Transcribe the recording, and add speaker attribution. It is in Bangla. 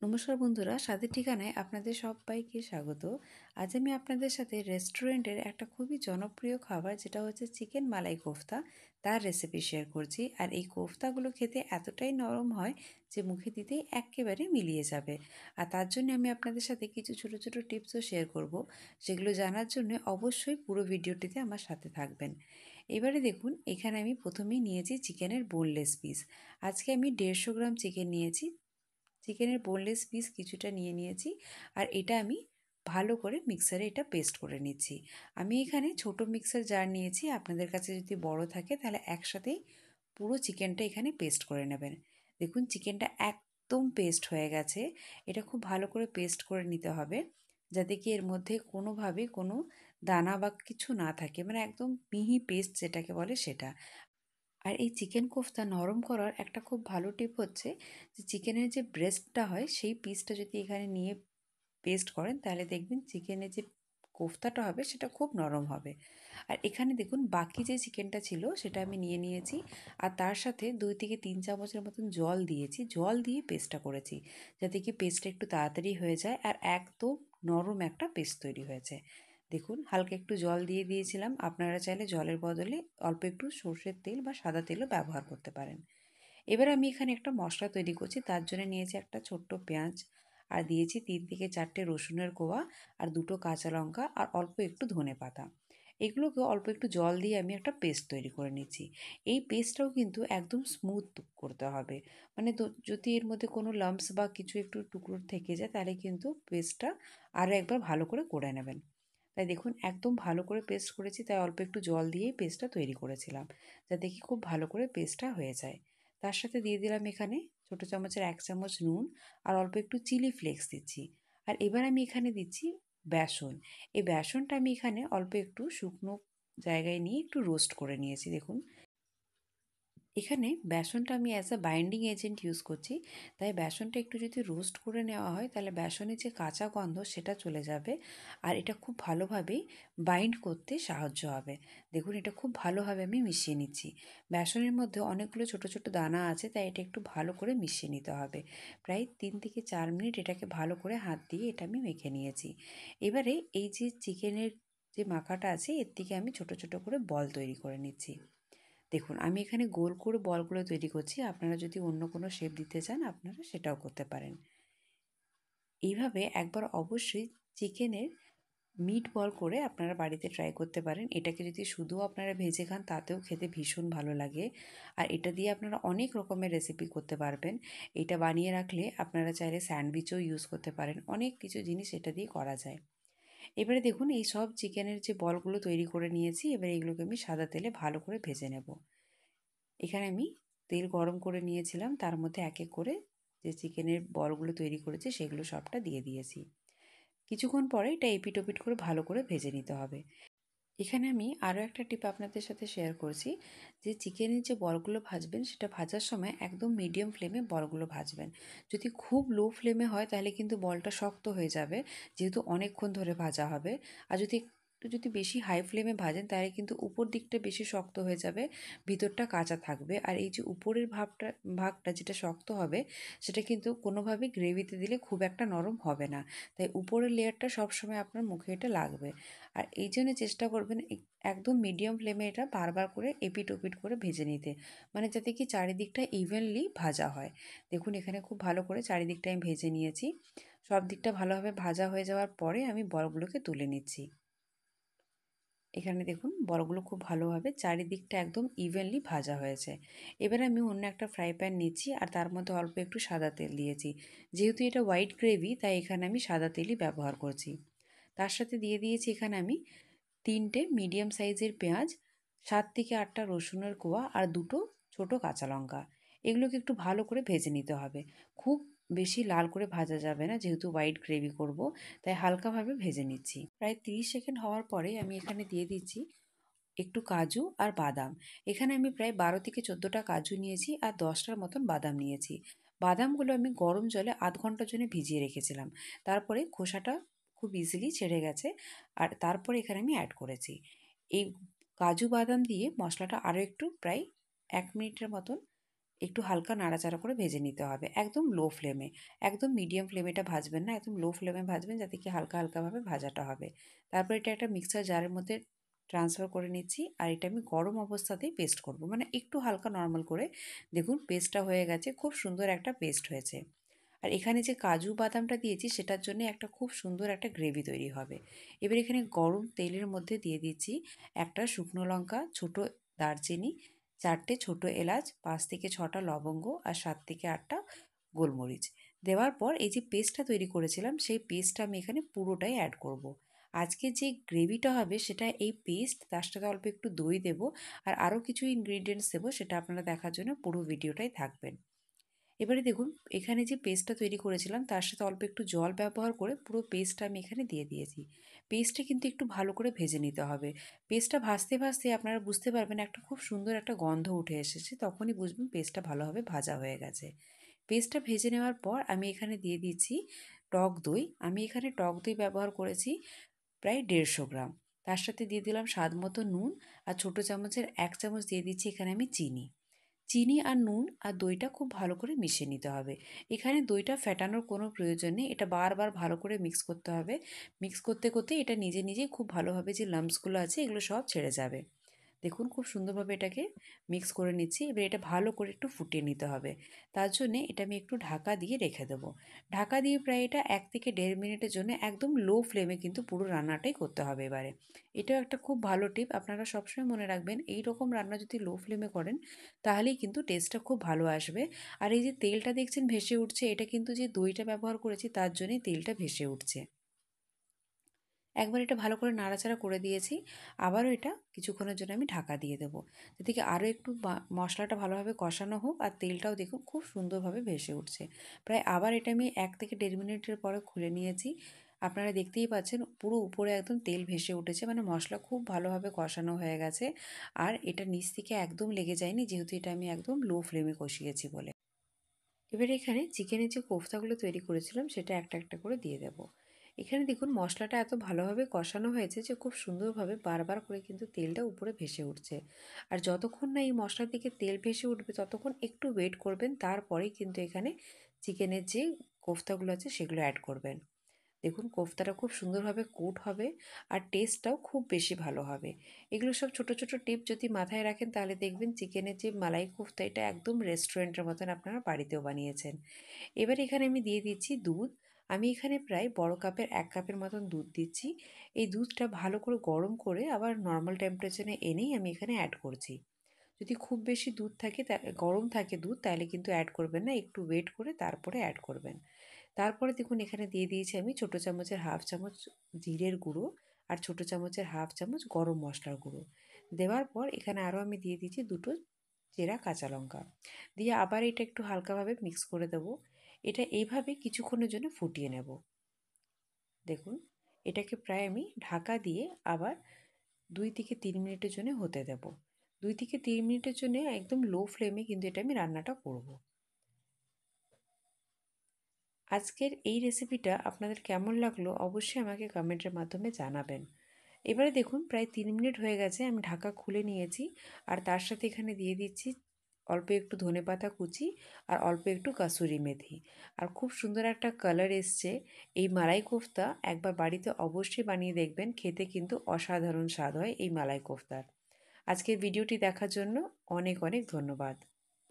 Speaker 1: নমস্কার বন্ধুরা, স্বাদের ঠিকানায় আপনাদের সবাইকে স্বাগত। আজ আমি আপনাদের সাথে রেস্টুরেন্টের একটা খুবই জনপ্রিয় খাবার যেটা হচ্ছে চিকেন মালাই কোফতা তার রেসিপি শেয়ার করছি। আর এই কোফতাগুলো খেতে এতটাই নরম হয় যে মুখে দিতেই একেবারে মিলিয়ে যাবে। আর তার জন্য আমি আপনাদের সাথে কিছু ছোট ছোট টিপসও শেয়ার করব, যেগুলো জানার জন্য অবশ্যই পুরো ভিডিওটিতে আমার সাথে থাকবেন। এবারে দেখুন, এখানে আমি প্রথমেই নিয়েছি চিকেনের বোনলেস পিস। আজকে আমি 150 গ্রাম চিকেন নিয়েছি। চিকেনের বোনলেস পিস কিছুটা নিয়ে নিয়েছি, আর এটা আমি ভালো করে মিক্সারে এটা পেস্ট করে নিচ্ছি। আমি এখানে ছোট মিক্সার জার নিয়েছি, আপনাদের কাছে যদি বড় থাকে তাহলে একসাথেই পুরো চিকেনটা এখানে পেস্ট করে নেবেন। দেখুন, চিকেনটা একদম পেস্ট হয়ে গেছে। এটা খুব ভালো করে পেস্ট করে নিতে হবে, যাতে কি এর মধ্যে কোনোভাবে কোনো দানা বা কিছু না থাকে, মানে একদম মিহি পেস্ট যেটাকে বলে সেটা। আর এই চিকেন কোফতা নরম করার একটা খুব ভালো টিপ হচ্ছে যে চিকেনের যে ব্রেস্টটা হয় সেই পিসটা যদি এখানে নিয়ে পেস্ট করেন তাহলে দেখবেন চিকেনের যে কোফতাটা হবে সেটা খুব নরম হবে। আর এখানে দেখুন, বাকি যে চিকেনটা ছিল সেটা আমি নিয়ে নিয়েছি, আর তার সাথে 2 থেকে 3 চামচের মতন জল দিয়েছি। জল দিয়ে পেস্টটা করেছি যাতে কি পেস্টটা একটু তাড়াতাড়ি হয়ে যায় আর একদম নরম একটা পেস্ট তৈরি হয়েছে। দেখুন, হালকা একটু জল দিয়ে দিয়েছিলাম, আপনারা চাইলে জলের বদলে অল্প একটু সর্ষের তেল বা সাদা তেলও ব্যবহার করতে পারেন। এবার আমি এখানে একটা মশলা তৈরি করছি, তার জন্য নিয়েছি একটা ছোট্ট পেঁয়াজ, আর দিয়েছি 3 থেকে 4টে রসুনের কোয়া, আর 2টো কাঁচা লঙ্কা, আর অল্প একটু ধনেপাতা। এগুলোকে অল্প একটু জল দিয়ে আমি একটা পেস্ট তৈরি করে নিচ্ছি। এই পেস্টটাও কিন্তু একদম স্মুথ করতে হবে, মানে যদি এর মধ্যে কোনো লাম্পস বা কিছু একটু টুকরো থেকে যায় তাহলে কিন্তু পেস্টটা আরও একবার ভালো করে করে নেবেন। তাই দেখুন, একদম ভালো করে পেস্ট করেছি, তাই অল্প একটু জল দিয়েই পেস্টটা তৈরি করেছিলাম, যাতে কি খুব ভালো করে পেস্টটা হয়ে যায়। তার সাথে দিয়ে দিলাম এখানে ছোটো চামচের 1 চামচ নুন, আর অল্প একটু চিলি ফ্লেক্স দিচ্ছি। আর এবার আমি এখানে দিচ্ছি বেসন। এই বেসনটা আমি এখানে অল্প একটু শুকনো জায়গায় নিয়ে একটু রোস্ট করে নিয়েছি। দেখুন, এখানে বেসনটা আমি as a binding agent use করছি, তাই বেসনটা একটু যদি রোস্ট করে নেওয়া হয় তাহলে বেসনের যে কাঁচা গন্ধ সেটা চলে যাবে, আর এটা খুব ভালোভাবেই বাইন্ড করতে সাহায্য হবে। দেখুন, এটা খুব ভালোভাবে আমি মিশিয়ে নিচ্ছি। বেসনের মধ্যে অনেকগুলো ছোট ছোট দানা আছে, তাই এটা একটু ভালো করে মিশিয়ে নিতে হবে। প্রায় 3 থেকে 4 মিনিট এটাকে ভালো করে হাত দিয়ে এটা আমি মেখে নিয়েছি। এবারে এই যে চিকেনের যে মাখাটা আছে এর থেকে আমি ছোট ছোট করে বল তৈরি করে নিচ্ছি। দেখুন, আমি এখানে গোল করে বলগুলো তৈরি করছি, আপনারা যদি অন্য কোনো শেপ দিতে চান আপনারা সেটাও করতে পারেন। এইভাবে একবার অবশ্যই চিকেনের মিট বল করে আপনারা বাড়িতে ট্রাই করতে পারেন। এটাকে যদি শুধু আপনারা ভেজে খান তাতেও খেতে ভীষণ ভালো লাগে। আর এটা দিয়ে আপনারা অনেক রকমের রেসিপি করতে পারবেন। এটা বানিয়ে রাখলে আপনারা চাইলে স্যান্ডউইচও ইউজ করতে পারেন, অনেক কিছু জিনিস এটা দিয়ে করা যায়। এবারে দেখুন, এই সব চিকেনের যে বলগুলো তৈরি করে নিয়েছি, এবার এগুলোকে আমি সাদা তেলে ভালো করে ভেজে নেব। এখানে আমি তেল গরম করে নিয়েছিলাম, তার মধ্যে এক এক করে যে চিকেনের বলগুলো তৈরি করেছি সেগুলো সবটা দিয়ে দিয়েছি। কিছুক্ষণ পরে এটা এপিট ওপিট করে ভালো করে ভেজে নিতে হবে। এখানে আমি আরও একটা টিপ আপনাদের সাথে শেয়ার করছি, যে চিকেনের যে বলগুলো ভাজবেন সেটা ভাজার সময় একদম মিডিয়াম ফ্লেমে বলগুলো ভাজবেন। যদি খুব লো ফ্লেমে হয় তাহলে কিন্তু বলটা শক্ত হয়ে যাবে, যেহেতু অনেকক্ষণ ধরে ভাজা হবে। আর যদি বেশি হাই ফ্লেমে ভাজেন তাহলে কিন্তু উপর দিকটা বেশি শক্ত হয়ে যাবে, ভিতরটা কাঁচা থাকবে, আর এই যে উপরের ভাগটা যেটা শক্ত হবে সেটা কিন্তু কোনোভাবেই গ্রেভিতে দিলে খুব একটা নরম হবে না। তাই উপরের লেয়ারটা সবসময় আপনার মুখে এটা লাগবে। আর এই জন্য চেষ্টা করবেন একদম মিডিয়াম ফ্লেমে এটা বারবার করে এপিট ওপিট করে ভেজে নিতে, মানে যাতে কি চারিদিকটা ইভেনলি ভাজা হয়। দেখুন, এখানে খুব ভালো করে চারিদিকটা আমি ভেজে নিয়েছি। সব দিকটা ভালোভাবে ভাজা হয়ে যাওয়ার পরে আমি বড়গুলোকে তুলে নিচ্ছি। এখানে দেখুন, বড়গুলো খুব ভালোভাবে চারিদিকটা একদম ইভেনলি ভাজা হয়েছে। এবার আমি অন্য একটা ফ্রাই প্যান নিচ্ছি, আর তার মধ্যে অল্প একটু সাদা তেল দিয়েছি। যেহেতু এটা হোয়াইট গ্রেভি তাই এখানে আমি সাদা তেলই ব্যবহার করছি। তার সাথে দিয়ে দিয়েছি এখানে আমি 3টে মিডিয়াম সাইজের পেঁয়াজ, 7 থেকে 8টা রসুনের কোয়া, আর 2টো ছোটো কাঁচা লঙ্কা। এগুলোকে একটু ভালো করে ভেজে নিতে হবে। খুব বেশি লাল করে ভাজা যাবে না, যেহেতু হোয়াইট গ্রেভি করব, তাই হালকাভাবে ভেজে নিচ্ছি। প্রায় 30 সেকেন্ড হওয়ার পরে আমি এখানে দিয়ে দিচ্ছি একটু কাজু আর বাদাম। এখানে আমি প্রায় 12 থেকে 14টা কাজু নিয়েছি, আর 10টার মতন বাদাম নিয়েছি। বাদামগুলো আমি গরম জলে আধ ঘন্টার জন্য ভিজিয়ে রেখেছিলাম, তারপরে খোসাটা খুব ইজিলি ছেড়ে গেছে, আর তারপরে এখানে আমি অ্যাড করেছি। এই কাজু বাদাম দিয়ে মশলাটা আরও একটু প্রায় 1 মিনিটের মতন একটু হালকা নাড়াচাড়া করে ভেজে নিতে হবে একদম লো ফ্লেমে। একদম মিডিয়াম ফ্লেমে এটা ভাজবেন না, একদম লো ফ্লেমে ভাজবেন যাতে কি হালকা হালকাভাবে ভাজাটা হবে। তারপর এটা একটা মিক্সার জারের মধ্যে ট্রান্সফার করে নিচ্ছি, আর এটা আমি গরম অবস্থাতেই পেস্ট করব, মানে একটু হালকা নর্মাল করে। দেখুন পেস্টটা হয়ে গেছে, খুব সুন্দর একটা পেস্ট হয়েছে। আর এখানে যে কাজু বাদামটা দিয়েছি সেটার জন্য একটা খুব সুন্দর একটা গ্রেভি তৈরি হবে। এবার এখানে গরম তেলের মধ্যে দিয়ে দিচ্ছি একটা শুকনো লঙ্কা, ছোট দারচিনি, 4টে ছোট এলাচ, 5 থেকে 6টা লবঙ্গ আর 7 থেকে 8টা গোলমরিচ। দেওয়ার পর এই যে পেস্টটা তৈরি করেছিলাম সেই পেস্টটা আমি এখানে পুরোটাই অ্যাড করব। আজকে যে গ্রেভিটা হবে সেটা এই পেস্ট, তার সাথে অল্প একটু দই দেবো আর আরও কিছু ইনগ্রিডিয়েন্টস দেবো, সেটা আপনারা দেখার জন্য পুরো ভিডিওটাই থাকবেন। এবারে দেখুন এখানে যে পেস্টটা তৈরি করেছিলাম তার সাথে অল্প একটু জল ব্যবহার করে পুরো পেস্টটা আমি এখানে দিয়ে দিয়েছি। পেস্টটা কিন্তু একটু ভালো করে ভেজে নিতে হবে। পেস্টটা ভাজতে ভাজতে আপনারা বুঝতে পারবেন একটা খুব সুন্দর একটা গন্ধ উঠে এসেছে, তখনই বুঝবেন পেস্টটা ভালোভাবে ভাজা হয়ে গেছে। পেস্টটা ভেজে নেওয়ার পর আমি এখানে দিয়ে দিচ্ছি টক দই। আমি এখানে টক দই ব্যবহার করেছি প্রায় 150 গ্রাম। তার সাথে দিয়ে দিলাম স্বাদ মতো নুন, আর ছোটো চামচের 1 চামচ দিয়ে দিচ্ছি এখানে আমি চিনি। চিনি আর নুন আর দইটা খুব ভালো করে মিশিয়ে নিতে হবে। এখানে দইটা ফেটানোর কোনো প্রয়োজন নেই, এটা বারবার ভালো করে মিক্স করতে হবে। মিক্স করতে করতে এটা নিজে নিজেই খুব ভালোভাবে যে লাম্পসগুলো আছে এগুলো সব ছেড়ে যাবে। দেখুন খুব সুন্দরভাবে এটাকে মিক্স করে নিচ্ছি। এবার এটা ভালো করে একটু ফুটিয়ে নিতে হবে। তার জন্যে এটা আমি একটু ঢাকা দিয়ে রেখে দেবো। ঢাকা দিয়ে প্রায় এটা 1 থেকে 1.5 মিনিটের জন্য একদম লো ফ্লেমে কিন্তু পুরো রান্নাটাই করতে হবে এবারে। এটাও একটা খুব ভালো টিপ, আপনারা সবসময় মনে রাখবেন এই রকম রান্না যদি লো ফ্লেমে করেন তাহলেই কিন্তু টেস্টটা খুব ভালো আসবে। আর এই যে তেলটা দেখছেন ভেসে উঠছে, এটা কিন্তু যে দইটা ব্যবহার করেছি তার জন্যই তেলটা ভেসে উঠছে। একবার এটা ভালো করে নাড়াচাড়া করে দিয়েছি। আবারও এটা কিছুক্ষণের জন্য আমি ঢাকা দিয়ে দেবো। এদিকে আরও একটু মশলাটা ভালোভাবে কষানো হোক, আর তেলটাও দেখুন খুব সুন্দরভাবে ভেসে উঠছে। প্রায় আবার এটা আমি 1 থেকে 1.5 মিনিটের পরে খুলে নিয়েছি। আপনারা দেখতেই পাচ্ছেন পুরো উপরে একদম তেল ভেসে উঠেছে, মানে মশলা খুব ভালোভাবে কষানো হয়ে গেছে। আর এটা নিচ থেকে একদম লেগে যায়নি, যেহেতু এটা আমি একদম লো ফ্লেমে কষিয়েছি বলে। এবার এখানে চিকেনের যে কোফতাগুলো তৈরি করেছিলাম সেটা একটা একটা করে দিয়ে দেবো। এখানে দেখুন মশলাটা এত ভালোভাবে কষানো হয়েছে যে খুব সুন্দরভাবে বারবার করে কিন্তু তেলটা উপরে ভেসে উঠছে। আর যতক্ষণ না এই মশলার দিকে তেল ভেসে উঠবে ততক্ষণ একটু ওয়েট করবেন, তারপরেই কিন্তু এখানে চিকেনের যে কোফতাগুলো আছে সেগুলো অ্যাড করবেন। দেখুন কোফতাটা খুব সুন্দরভাবে কুট হবে, আর টেস্টটাও খুব বেশি ভালো হবে। এগুলো সব ছোট ছোট টিপ যদি মাথায় রাখেন তাহলে দেখবেন চিকেনের যে মালাই কোফতা এটা একদম রেস্টুরেন্টের মতন আপনারা বাড়িতেও বানিয়েছেন। এবার এখানে আমি দিয়ে দিচ্ছি দুধ। আমি এখানে প্রায় বড় কাপের 1 কাপের মতন দুধ দিচ্ছি। এই দুধটা ভালো করে গরম করে আবার নর্মাল টেম্পারেচারে এনেই আমি এখানে অ্যাড করছি। যদি খুব বেশি দুধ থাকে গরম থাকে দুধ তাহলে কিন্তু অ্যাড করবেন না, একটু ওয়েট করে তারপরে অ্যাড করবেন। তারপরে দেখুন এখানে দিয়ে দিয়েছি আমি ছোটো চামচের হাফ চামচ জিরের গুঁড়ো, আর ছোটো চামচের হাফ চামচ গরম মশলার গুঁড়ো। দেওয়ার পর এখানে আরও আমি দিয়ে দিচ্ছি দুটো চেরা কাঁচা লঙ্কা। দিয়ে আবার এটা একটু হালকাভাবে মিক্স করে দেবো। এটা এইভাবে কিছুক্ষণের জন্য ফুটিয়ে নেব। দেখুন এটাকে প্রায় আমি ঢাকা দিয়ে আবার 2 থেকে 3 মিনিটের জন্য হতে দেব। 2 থেকে 3 মিনিটের জন্য একদম লো ফ্লেমে কিন্তু এটা আমি রান্নাটা করব। আজকের এই রেসিপিটা আপনাদের কেমন লাগলো অবশ্যই আমাকে কমেন্টের মাধ্যমে জানাবেন। এবারে দেখুন প্রায় 3 মিনিট হয়ে গেছে, আমি ঢাকা খুলে নিয়েছি। আর তার সাথে এখানে দিয়ে দিচ্ছি অল্প একটু ধনেপাতা কুচি আর অল্প একটু কাসুরি মেথি। আর খুব সুন্দর একটা কালার এসছে। এই মালাই কোফতা একবার বাড়িতে অবশ্যই বানিয়ে দেখবেন, খেতে কিন্তু অসাধারণ স্বাদ হয় এই মালাই কোফতার। আজকের ভিডিওটি দেখার জন্য অনেক অনেক ধন্যবাদ।